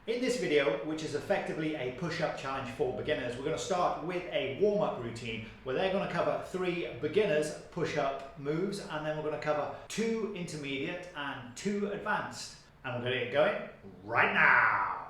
In this video, which is effectively a push-up challenge for beginners, we're going to start with a warm-up routine where they're going to cover 3 beginners push-up moves, and then we're going to cover 2 intermediate and 2 advanced. And we're going to get going right now.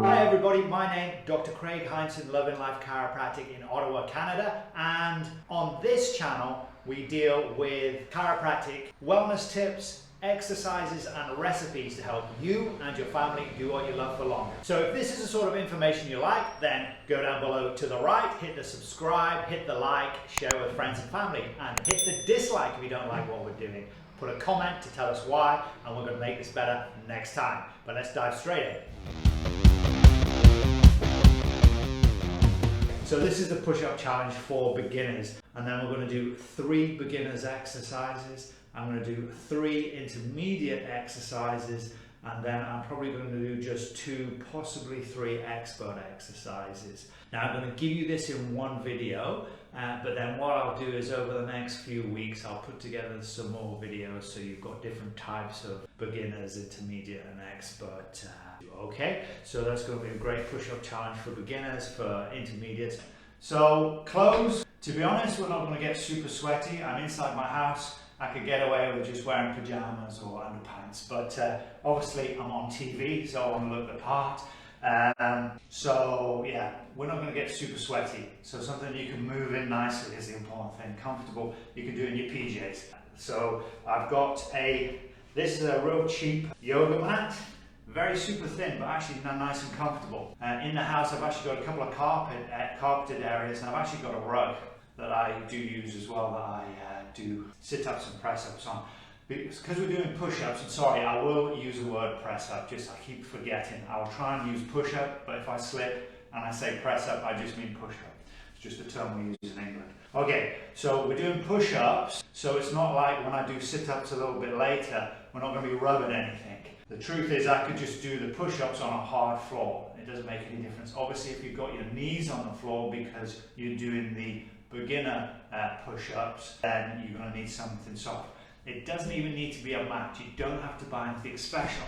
Hi everybody, my name is Dr. Craig Heinsohn, Loving Life Chiropractic in Ottawa, Canada, and on this channel we deal with chiropractic wellness tips, exercises and recipes to help you and your family do what you love for longer. So if this is the sort of information you like, then go down below to the right, hit the subscribe, hit the like, share with friends and family, and hit the dislike if you don't like what we're doing. Put a comment to tell us why, and we're going to make this better next time. But let's dive straight in. So this is the push-up challenge for beginners, and then we're going to do 3 beginners exercises. I'm going to do 3 intermediate exercises, and then I'm probably going to do just 2, possibly 3 expert exercises. Now I'm going to give you this in one video, but then what I'll do is over the next few weeks I'll put together some more videos so you've got different types of beginners, intermediate and expert. Okay, so that's going to be a great push-up challenge for beginners, for intermediates. So clothes, to be honest, we're not going to get super sweaty. I'm inside my house. I could get away with just wearing pajamas or underpants, but obviously I'm on TV, so I want to look the part. So yeah, we're not going to get super sweaty. So something you can move in nicely is the important thing. Comfortable, you can do in your PJs. So I've got this is a real cheap yoga mat. Very super thin, but actually nice and comfortable. In the house I've actually got a couple of carpeted areas, and I've actually got a rug that I do use as well, that I do sit-ups and press-ups on. Because we're doing push-ups, and sorry, I will use the word press-up, just I keep forgetting. I'll try and use push-up, but if I slip and I say press-up, I just mean push-up. It's just a term we use in England. Okay, so we're doing push-ups, so it's not like when I do sit-ups a little bit later, we're not going to be rubbing anything. The truth is I could just do the push-ups on a hard floor. It doesn't make any difference. Obviously, if you've got your knees on the floor because you're doing the beginner push-ups, then you're going to need something soft. It doesn't even need to be a mat. You don't have to buy anything special,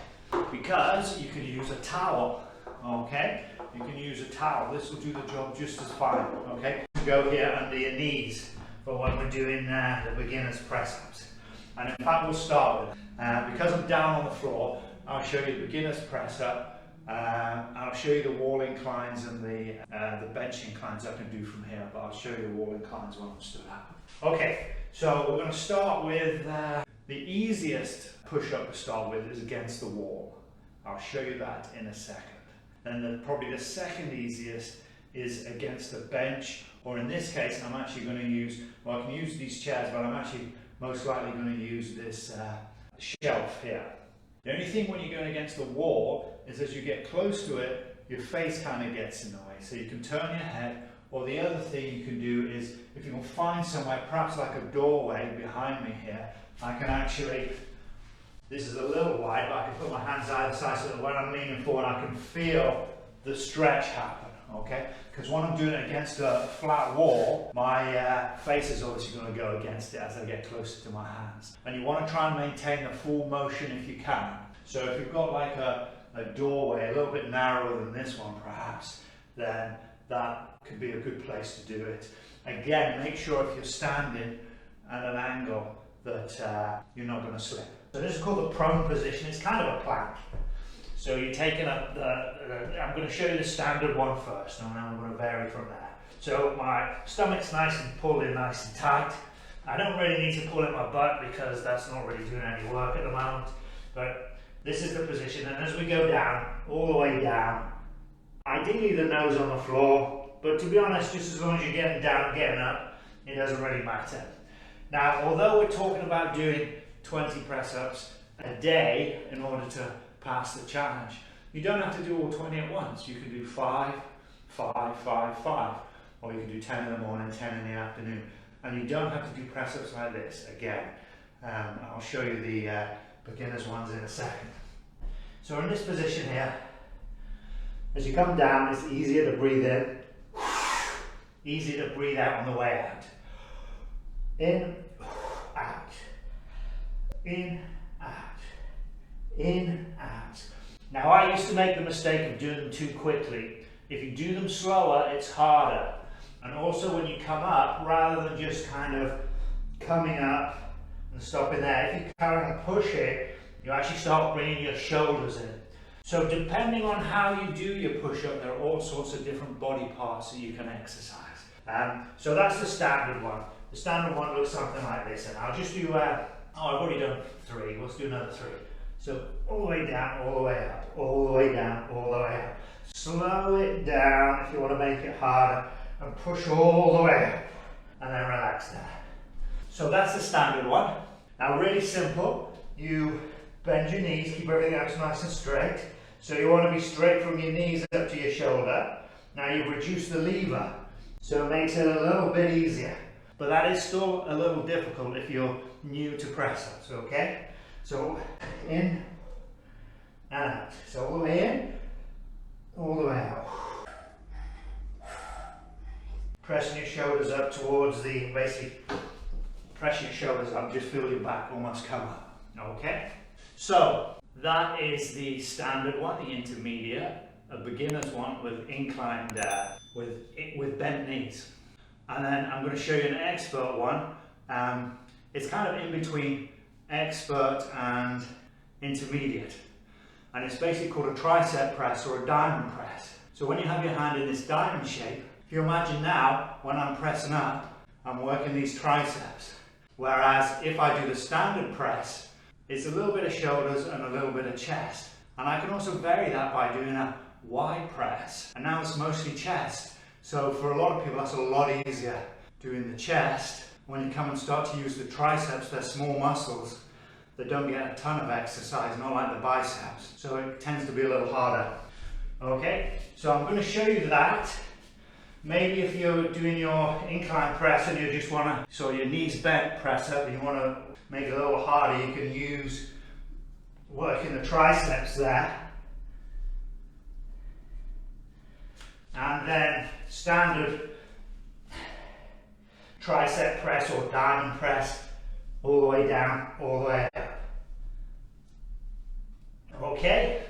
because you can use a towel. Okay, you can use a towel. This will do the job just as fine. Okay, go here under your knees for when we're doing the beginners press-ups. And in fact, we'll start with because I'm down on the floor. I'll show you the beginners press-up. I'll show you the wall inclines and the bench inclines I can do from here, but I'll show you the wall inclines when I'm stood up. Okay, so we're going to start with the easiest push-up to start with is against the wall. I'll show you that in a second. Then probably the second easiest is against the bench, or in this case I'm actually going to use, well, I can use these chairs, but I'm actually most likely going to use this shelf here. The only thing when you're going against the wall is as you get close to it, your face kind of gets in the way. So you can turn your head, or the other thing you can do is, if you can find somewhere, perhaps like a doorway behind me here, I can actually, this is a little wide, but I can put my hands either side so that when I'm leaning forward, I can feel the stretch happen, okay? Because when I'm doing it against a flat wall, my face is obviously going to go against it as I get closer to my hands. And you want to try and maintain the full motion if you can. So if you've got like a doorway, a little bit narrower than this one perhaps, then that could be a good place to do it. Again, make sure if you're standing at an angle that you're not going to slip. So this is called the prone position. It's kind of a plank. So you're taking up I'm going to show you the standard one first, and then I'm going to vary from there. So my stomach's nice and pulled in nice and tight. I don't really need to pull in my butt because that's not really doing any work at the moment. But this is the position, and as we go down, all the way down, ideally the nose on the floor, but to be honest, just as long as you're getting down and getting up, it doesn't really matter. Now, although we're talking about doing 20 press-ups a day in order to pass the challenge, you don't have to do all 20 at once. You can do 5, 5, 5, 5, or you can do 10 in the morning, 10 in the afternoon, and you don't have to do press-ups like this again. I'll show you the beginners ones in a second. So in this position here, as you come down, it's easier to breathe in, easier to breathe out on the way out. In, out, in, out, in, out. Now I used to make the mistake of doing them too quickly. If you do them slower, it's harder. And also when you come up, rather than just kind of coming up and stopping there, if you kind of push it, you actually start bringing your shoulders in. So depending on how you do your push-up, there are all sorts of different body parts that you can exercise. So that's the standard one. The standard one looks something like this, and I'll just do, I've already done 3, let's do another 3. So all the way down, all the way up, all the way down, all the way up. Slow it down if you want to make it harder, and push all the way up, and then relax there. So that's the standard one. Now really simple, you bend your knees, keep everything else nice and straight. So you want to be straight from your knees up to your shoulder. Now you've reduced the lever, so it makes it a little bit easier. But that is still a little difficult if you're new to press-ups, okay? So in and out. So all the way in, all the way out. Pressing your shoulders up towards the, basically press your shoulders up, just feel your back almost come up, okay? So that is the standard one, the intermediate, a beginner's one with inclined, with bent knees. And then I'm going to show you an expert one. It's kind of in between expert and intermediate. And it's basically called a tricep press or a diamond press. So when you have your hand in this diamond shape, if you imagine now, when I'm pressing up, I'm working these triceps. Whereas if I do the standard press, it's a little bit of shoulders and a little bit of chest. And I can also vary that by doing a wide press. And now it's mostly chest. So for a lot of people, that's a lot easier doing the chest. When you come and start to use the triceps, they're small muscles that don't get a ton of exercise, not like the biceps. So it tends to be a little harder. Okay, so I'm going to show you that. Maybe if you're doing your incline press and you just want to, so your knees bent press up, and you want to make it a little harder, you can use working the triceps there. And then standard tricep press or diamond press, all the way down, all the way up. Okay,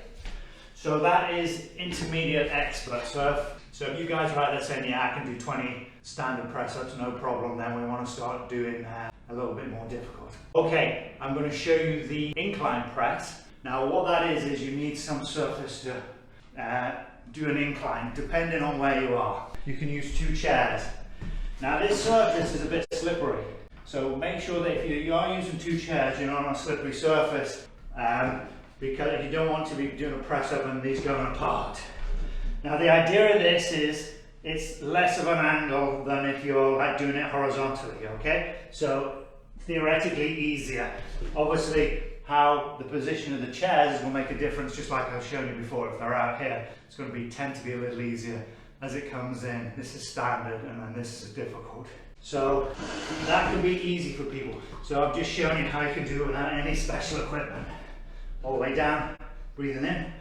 so that is intermediate expert. So if you guys are out there saying, yeah, I can do 20 standard press-ups, no problem, then we want to start doing a little bit more difficult. Okay, I'm going to show you the incline press. Now what that is you need some surface to do an incline, depending on where you are. You can use 2 chairs. Now this surface is a bit slippery, so make sure that if you are using 2 chairs, you're not on a slippery surface, because you don't want to be doing a press up and these going apart. Now the idea of this is it's less of an angle than if you're like doing it horizontally, okay? So theoretically easier. Obviously how the position of the chairs will make a difference, just like I've shown you before. If they're out here, it's going to tend to be a little easier as it comes in. This is standard and then this is difficult. So that can be easy for people. So I've just shown you how you can do it without any special equipment. All the way down, breathing in.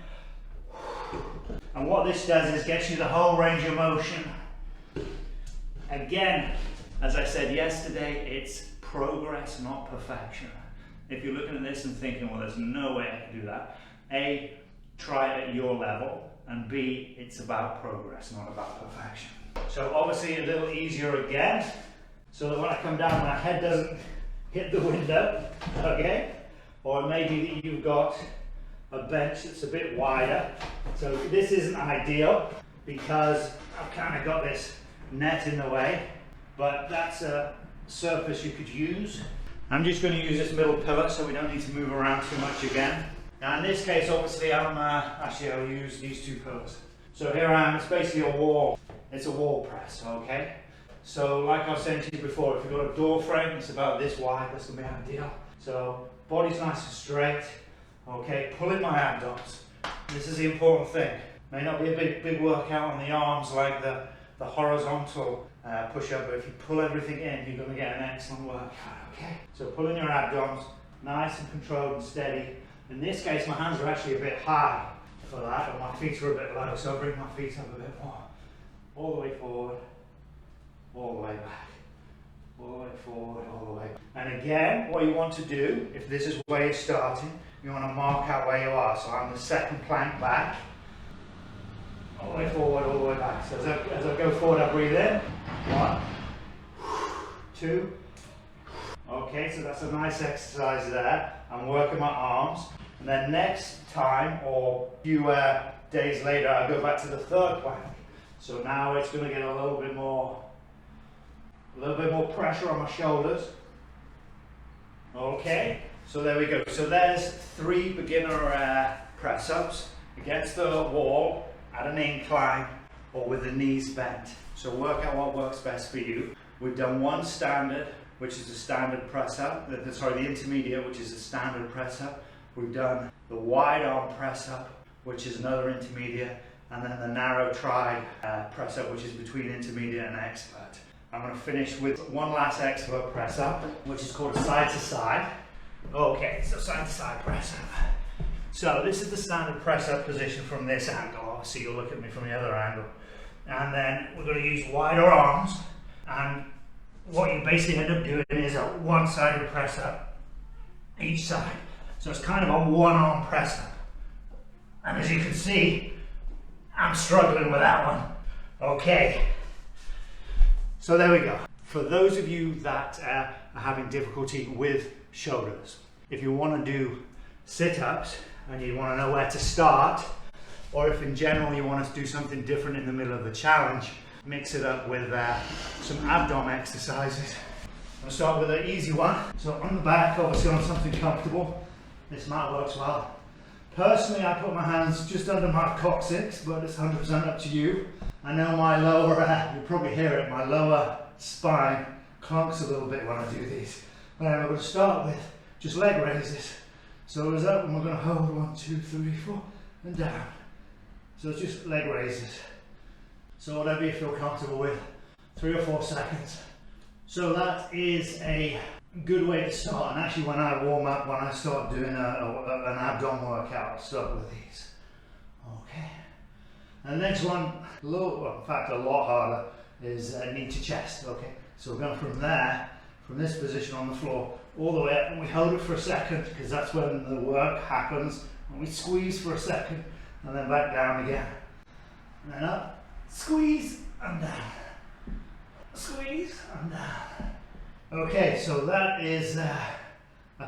And what this does is gets you the whole range of motion. Again, as I said yesterday, it's progress, not perfection. If you're looking at this and thinking, well, there's no way I can do that, A, try it at your level, and B, it's about progress, not about perfection. So obviously a little easier again, so that when I come down, my head doesn't hit the window, okay? Or maybe that you've got a bench that's a bit wider. So this isn't ideal because I've kind of got this net in the way, but that's a surface you could use. I'm just going to use this middle pillar so we don't need to move around too much again. Now in this case, obviously I'll use these 2 pillars. So here I am, it's basically a wall. It's a wall press, okay? So like I was saying to you before, if you've got a door frame, it's about this wide, that's going to be ideal. So body's nice and straight, okay? Pulling my abdos. This is the important thing. May not be a big workout on the arms like the horizontal push-up, but if you pull everything in, you're going to get an excellent workout, okay? So pulling your abdoms, nice and controlled and steady. In this case, my hands are actually a bit high for that, and my feet are a bit low, so I'll bring my feet up a bit more. All the way forward, all the way back. all the way forward, all the way. And again, what you want to do, if this is where you're starting, you want to mark out where you are. So I'm the second plank back, all the way forward, all the way back. So as I go forward, I breathe in. 1, 2. Okay, so that's a nice exercise there. I'm working my arms. And then next time, or a few days later, I go back to the third plank. So now it's going to get a little bit more pressure on my shoulders. Okay, so there we go. So there's 3 beginner press-ups against the wall at an incline or with the knees bent. So work out what works best for you. We've done one standard, which is a standard press-up. The intermediate, which is a standard press-up. We've done the wide arm press-up, which is another intermediate, and then the narrow tri press-up, which is between intermediate and expert. I'm going to finish with one last expert press-up, which is called a side-to-side. Okay, so side-to-side press-up. So this is the standard press-up position from this angle. Obviously, you'll look at me from the other angle. And then we're going to use wider arms, and what you basically end up doing is a one-sided press-up each side. So it's kind of a one-arm press-up. And as you can see, I'm struggling with that one. Okay. So there we go. For those of you that are having difficulty with shoulders, if you want to do sit-ups and you want to know where to start, or if in general you want to do something different in the middle of the challenge, mix it up with some abdomen exercises. I'll start with an easy one. So on the back, obviously on something comfortable. This mat works well. Personally, I put my hands just under my coccyx, but it's 100% up to you. I know my lower, you'll probably hear it, my lower spine clunks a little bit when I do these. And we're going to start with just leg raises. So it's up and we're going to hold 1, 2, 3, 4 and down. So it's just leg raises. So whatever you feel comfortable with, 3 or 4 seconds. So that is a good way to start. And actually when I warm up, when I start doing an abdomen workout, I'll start with these. Okay. And the next one, in fact a lot harder, is knee to chest. Okay. So we're going from there, from this position on the floor, all the way up, and we hold it for a second because that's when the work happens. And we squeeze for a second, and then back down again. And then up, squeeze, and down. Squeeze, and down. Okay, so that is a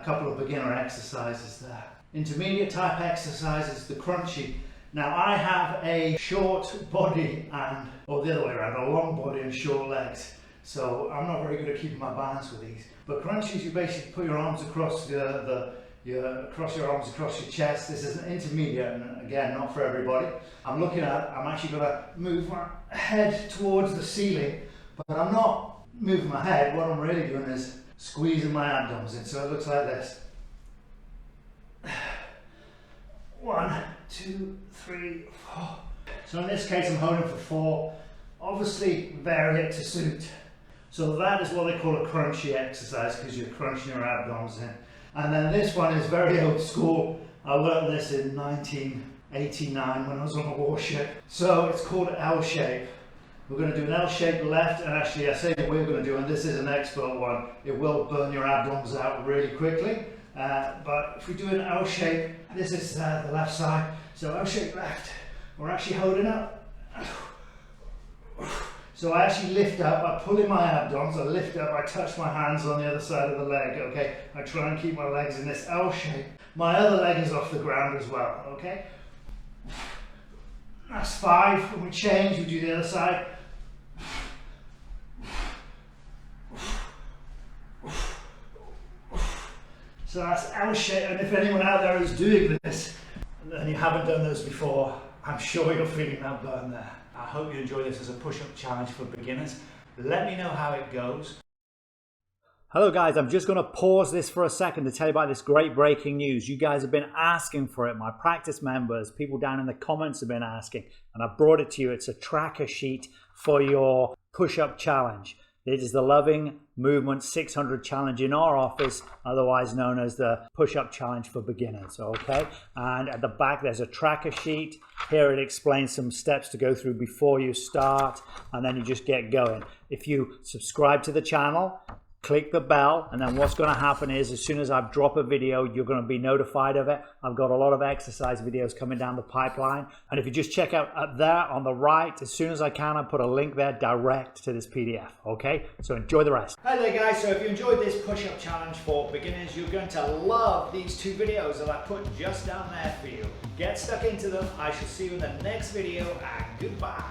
couple of beginner exercises there. Intermediate type exercises, the crunchy. Now I have a short body or the other way around, a long body and short legs. So I'm not very good at keeping my balance with these. But crunchies, you basically put your arms across across your arms, across your chest. This is an intermediate, and again, not for everybody. I'm actually going to move my head towards the ceiling, but I'm not moving my head. What I'm really doing is squeezing my abdomen in. So it looks like this. 1, 2, 3, 4. So in this case, I'm holding for 4. Obviously, vary it to suit. So that is what they call a crunchy exercise, because you're crunching your abdomen in. And then this one is very old school. I learned this in 1989 when I was on a warship. So it's called L shape. We're going to do an L shape left, and actually I say that we're going to do, and this is an expert one, it will burn your abdomens out really quickly. But if we do an L shape, this is the left side. So L shape left, we're actually holding up. So I actually lift up, I pull in my abdomens, I lift up, I touch my hands on the other side of the leg, okay? I try and keep my legs in this L shape. My other leg is off the ground as well, okay? That's 5. When we change, we do the other side. So that's L shape, and if anyone out there is doing this, and you haven't done those before, I'm sure you're feeling that burn there. I hope you enjoy this as a push-up challenge for beginners. Let me know how it goes. Hello guys, I'm just going to pause this for a second to tell you about this great breaking news. You guys have been asking for it. My practice members, people down in the comments have been asking, and I brought it to you. It's a tracker sheet for your push-up challenge. It is the Loving Movement 600 Challenge in our office, otherwise known as the Push-Up Challenge for Beginners, okay? And at the back there's a tracker sheet. Here it explains some steps to go through before you start, and then you just get going. If you subscribe to the channel, click the bell, and then what's going to happen is as soon as I drop a video, you're going to be notified of it. I've got a lot of exercise videos coming down the pipeline, and if you just check out up there on the right, as soon as I can, I put a link there direct to this PDF. Okay, so enjoy the rest. Hi there guys, so if you enjoyed this push-up challenge for beginners, you're going to love these 2 videos that I put just down there for you. Get stuck into them. I shall see you in the next video, and goodbye.